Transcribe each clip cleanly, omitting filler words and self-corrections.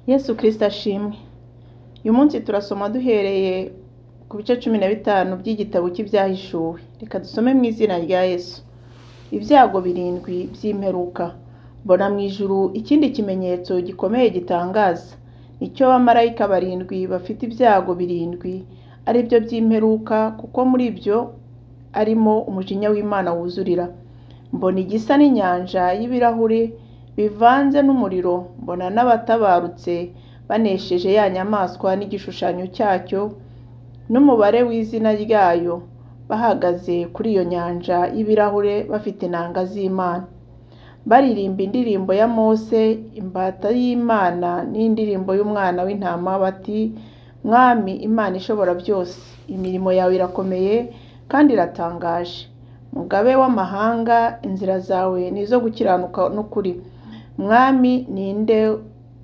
Yesu Kristo ashimwe. Uyu munsi turasoma duhereye ku bice 15 by'igitabo cy'ibyahishuwe. Reka dusome mu izina rya Yesu. Ibyago 7 by'imperuka. Mbona mu ijuru ikindi kimenyetso gikomeye gitangaza. Nicyo abamarayika 7 bafite ibyago 7 ari byo by'imperuka, kuko muri byo arimo umujinya w'Imana wuzurira. Mbona igisa n'inyanja y'ibirahuri bivanze n'umuriro. Mbona n'abatabarutse banesheje ya nyamaswa n'igishushanyo cyacyo n'umubare w'izina ryayo, bahagaze kuri iyo nyanja y'ibirahure bafite inanga z'Imana, baririmba indirimbo ya Mose imbata y'Imana n'indirimbo y'umwana w'intama, bati: Mwami Imana ishobora byose, imirimo yawe irakomeye kandi iratangaje. Mugabe w'amahanga, inzira zawe ni izo gukiranuka n'ukuri. Mwami, ninde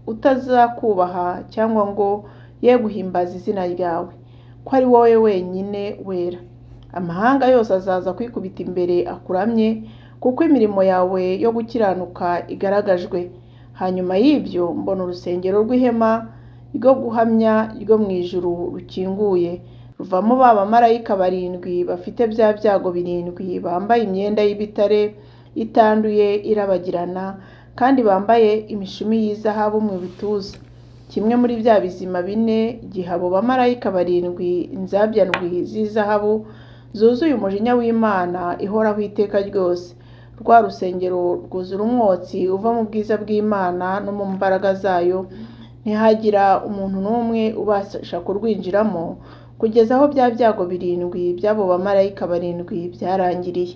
utazakubaha cyangwa ngo ye guhimbaza izina ryawe, ko ari wowe wenyine wera? Amahanga yose azaza kwikubita imbere akuramye, kuko imirimo yawe yo gukiranuka igaragajwe. Hanyuma y'ibyo mbona urusengero rw'ihema ryo guhamya ryo mu ijuru rukinguye, ruvamo ba bamarayika 7 bafite bya byago 7, bambaye imyenda y'ibitare itanduye irabagirana, kandi bambaye imishumi y'izahabu mu bituza. Kimwe muri bya bizima 4 giha abo bamarayika 7 inzabya ndwi z'izahabu zuzuye umujinya w'Imana ihoraho iteka ryose. Rwa rusengero rwuzura umwotsi uva mu bwiza bw'Imana no mu mbaraga zayo. Ntihagira umuntu n'umwe ubasha kurwinjiramo kugeza aho bya byago 7 by'abo bamarayika 7 byarangiriye.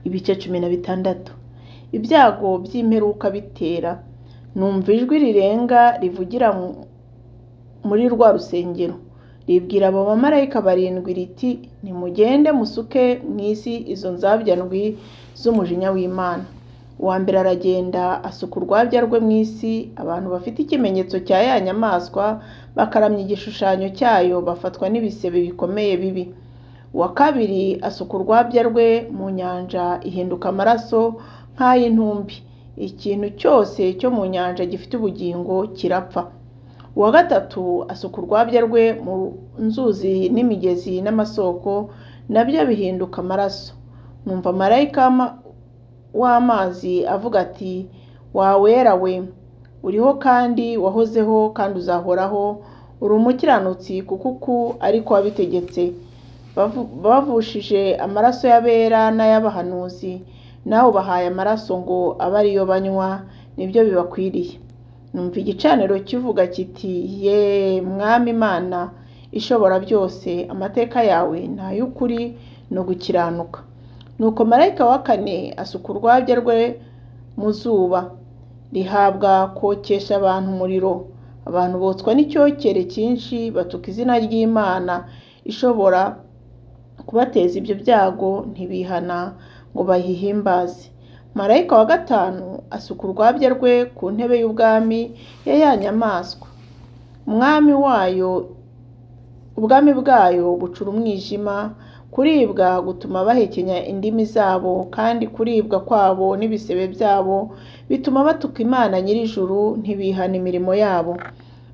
Ibice 16. Ibyago by'imperuka bitera. Numva ijwi rirenga rivugira muri rwa rusengero, ribwira abo bamarayika 7 riti: Nimugende musuke mu isi izo nzabya ndwi z'umujinya w'Imana. Uwa mbere aragenda asuka urwabya rwe mu isi. Abantu bafite ikimenyetso cya ya nyamaswa bakaramya igishushanyo cyayo bafatwa n'ibisebe bikomeye bibi. Uwa kabiri asuka urwabya rwe mu nyanja, ihinduka amaraso nk'ay'intumbi. Ikintu cyose cyo mu nyanja gifite ubugingo kirapfa. Uwa gatatu asuka urwabya rwe mu nzuzi n'imigezi n'amasoko, nabyo bihinduka amaraso. Numva marayika w'amazi avuga ati: Wawera we, uriho kandi wahozeho kandi uzahoraho, uri umukiranutsi, kuko uku ariko wabitegetse. Bavushije amaraso y'abera n'ay'abahanuzi, nawe ubahaye amaraso ngo abe ariyo banywa, nibyo bibakwiriye. Numva igicaniro kivuga kiti: Ye Mwami Imana ishobora byose, amateka yawe ni ay'ukuri no gukiranuka. Nuko marayika wa 4 asuka urwabya rwe mu zuba, rihabwa kokesha abantu umuriro. Abantu botswa n'icyokere cyinshi, batuka izina ry'Imana ishobora kubateza ibyo byago, ntibihana ngo bayihimbaze. Marayika wa 5 asuka urwabya rwe ku ntebe y'ubwami ya nyamaswa. Ubwami bwayo bucura umwijima. Kuribwa gutuma bahekenya indimi zabo, kandi kuribwa kwabo n'ibisebe byabo bituma batuka Imana nyir'ijuru, ntibihana imirimo yabo.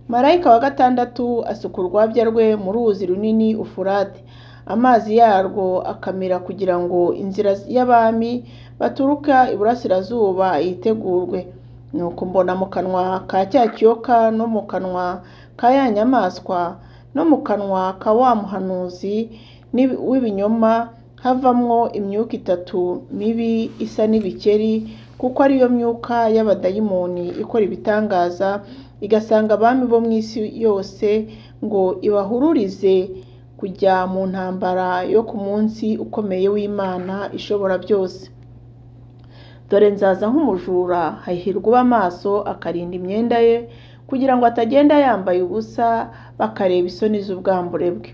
Marayika wa 6 asuka urwabya rwe mu ruzi runini Ufurate. Amazi yarwo akamira kugira ngo inzira y'abami baturuka iburasirazuba yitegurwe. Nuko mbona mu kanwa ka cya kiyoka no mu kanwa ka ya nyamaswa no mu kanwa ka wa muhanuzi w'ibinyoma havamwo imyuka 3 mibi isa n'ibikeri, kuko ariyo myuka y'abadayimoni ikora ibitangaza, igasanga abami bo mu isi yose ngo ibahururize kujya mu ntambara yo ku munsi ukomeye w'Imana ishobora byose. Dore nzaza nk'umujura, hahirwa uba amaso akarinda imyenda ye, kugira ngo atagenda yambaye ubusa bakareba isoni z'ubwambure bwe.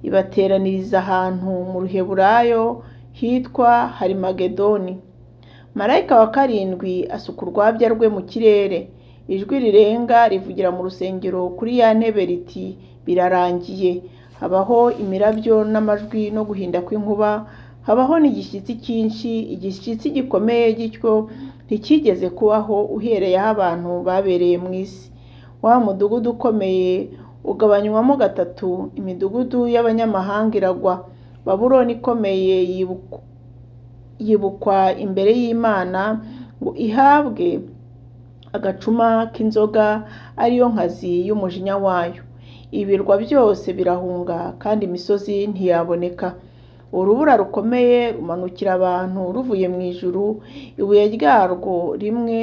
Ibateraniriza ahantu mu Ruheburayo hitwa Harimagedoni. Marayika wa 7 asuka urwabya rwe mu kirere. Ijwi rirenga rivugira mu rusengero kuri ya ntebe riti: Birarangiye. Habaho imirabyo n'amajwi no guhinda kw'inkuba, habaho n'igishyitsi cyinshi, igishyitsi gikomeye gityo ntikigeze kubaho uhereye aho abantu babereye mu isi. Wa mudugudu ukomeye ugabanywamo gatatu, imidugudu y'abanyamahanga iragwa. Babuloni ikomeye yibukwa imbere y'Imana ngo ihabwe agacuma k'inzoga ariyo nkazi y'umujinya wayo. Ibirwa byose birahunga kandi imisozi ntiyaboneka. Urubura rukomeye rumanukira abantu ruvuye mu ijuru, ibuye ryarwo rimwe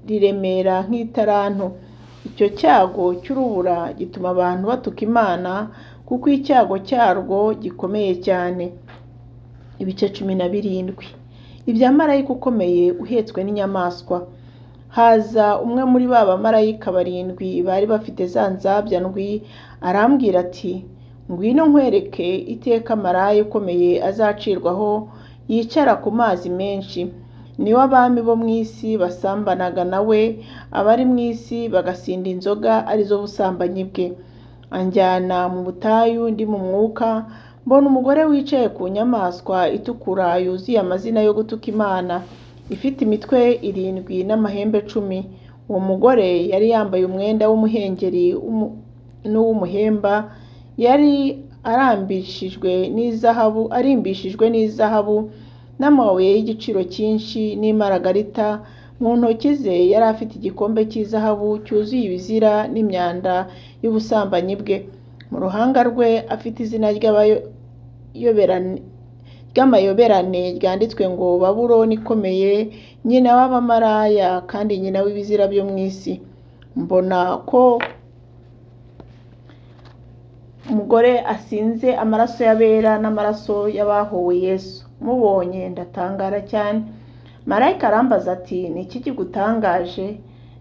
riremera nk'italanto. Icyo cyago cy'urubura gituma abantu batuka Imana, kuko icyago cyarwo gikomeye cyane. Ibice 17. Ibya marayika ukomeye uhetswe n'inyamaswa. Haza umwe muri ba bamarayika 7 bari bafite za nzabya ndwi, arambwira ati, ngwino nkwereke iteka maraya ukomeye azacirwaho yicara ku mazi menshi. Niwe abami bo mu isi basambanaga nawe, abari mu isi bagasinda inzoga arizo busambanyi bwe. Anjyana mu butayu ndi mu mwuka, mbona umugore wicaye ku nyamaswa itukura yuzuye amazina yo gutuka Imana, ifite imitwe 7 n'amahembe 10. Uwo mugore yari yambaye umwenda w'umuhengeri n'uw'umuhemba, yari arimbishijwe n'izahabu n'amabuye y'igiciro cyinshi n'imaragarita. Mu ntoki ze yari afite igikombe cy'izahabu cyuzuye ibizira n'imyanda y'ubusambanyi bwe. Mu ruhanga rwe afite izina ry'amayoberane ryanditswe ngo Babuloni ikomeye, nyina w'abamaraya kandi nyina w'ibizira byo mu isi. Mbona ko umugore asinze amaraso y'abera n'amaraso y'abahowe Yesu. Mubonye ndatangara cyane. Marayika arambaza ati, ni iki kigutangaje?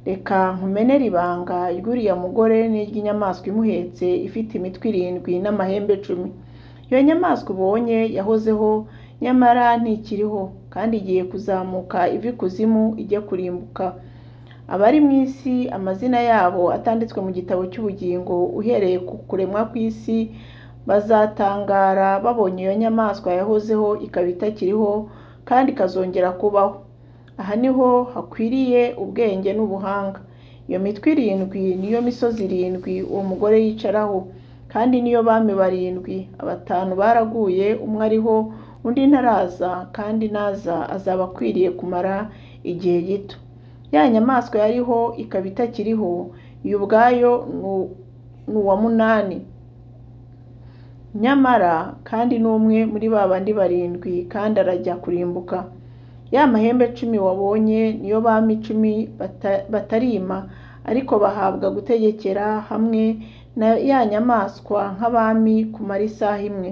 Reka nkumenere ibanga ry'uriya mugore n'iry'inyamaswa imuhetse ifite imitwe 7 n'amahembe 10. Iyo nyamaswa ubonye yahozeho, nyamara ntikiriho, kandi igiye kuzamuka iva ikuzimu ijya kurimbuka. Abari mu isi amazina yabo atanditswe mu gitabo cy'ubugingo uhereye ku kuremwa kw'isi bazatangara babonye iyo nyamaswa yahozeho ikaba itakiriho kandi ikazongera kubaho. Aha niho hakwiriye ubwenge n'ubuhanga. Iyo mitwe 7 niyo misozi 7 uwo mugore yicaraho, kandi niyo bami 7. 5 baraguye, umwe ariho, undi ntaraza, kandi naza azaba akwiriye kumara igihe gito. Ya nyamaswa yariho ikaba itakiriho, iyo ubwayo ni uwa 8, nyamara kandi n'umwe muri ba bandi 7, kandi arajya kurimbuka. Ya mahembe 10 wabonye niyo bami 10 batarima, ariko bahabwa gutegekera hamwe na ya nyamaswa nk'abami kumara isaha imwe.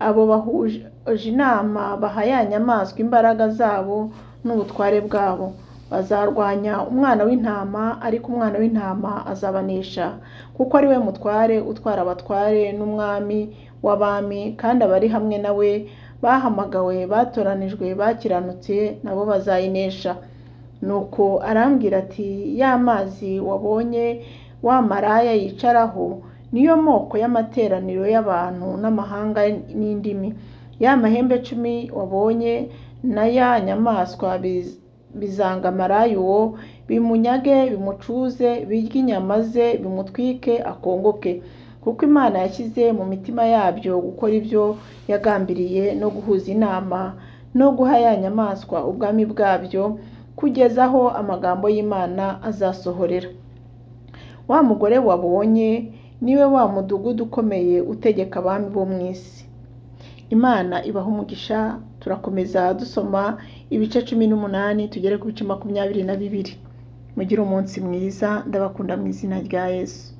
Abo bahuje inama baha ya nyamaswa imbaraga zabo n'ubutware bwabo. Bazarwanya umwana w'intama, ariko umwana w'intama azabanesha, kuko ari we mutware utwara abatware n'umwami w'abami, kandi abari hamwe nawe bahamagawe, batoranijwe, bakiranutse, nabo bazayinesha. Nuko arambwira ati, ya mazi wabonye wa maraya yicaraho niyo moko y'amateraniro y'abantu n'amahanga n'indimi. Ya mahembe 10 wabonye na ya nyamaswa bizanga maraya uwo, bimunyage, bimucuze, birye inyama ze, bimutwike, akongoke. Kuko Imana yashyize mu mitima yabyo gukora ibyo yagambiriye, no guhuza inama no guha ya nyamaswa ubwami bwabyo, kugeza aho amagambo y'Imana azasohorera. Wa mugore wabonye niwe wa mudugudu ukomeye utegeka abami bo mu isi. Imana ibaha umugisha. Turakomeza dusoma ibice 18 tugere ku bice 22. Mugire umunsi mwiza. Ndabakunda mu izina rya Yesu.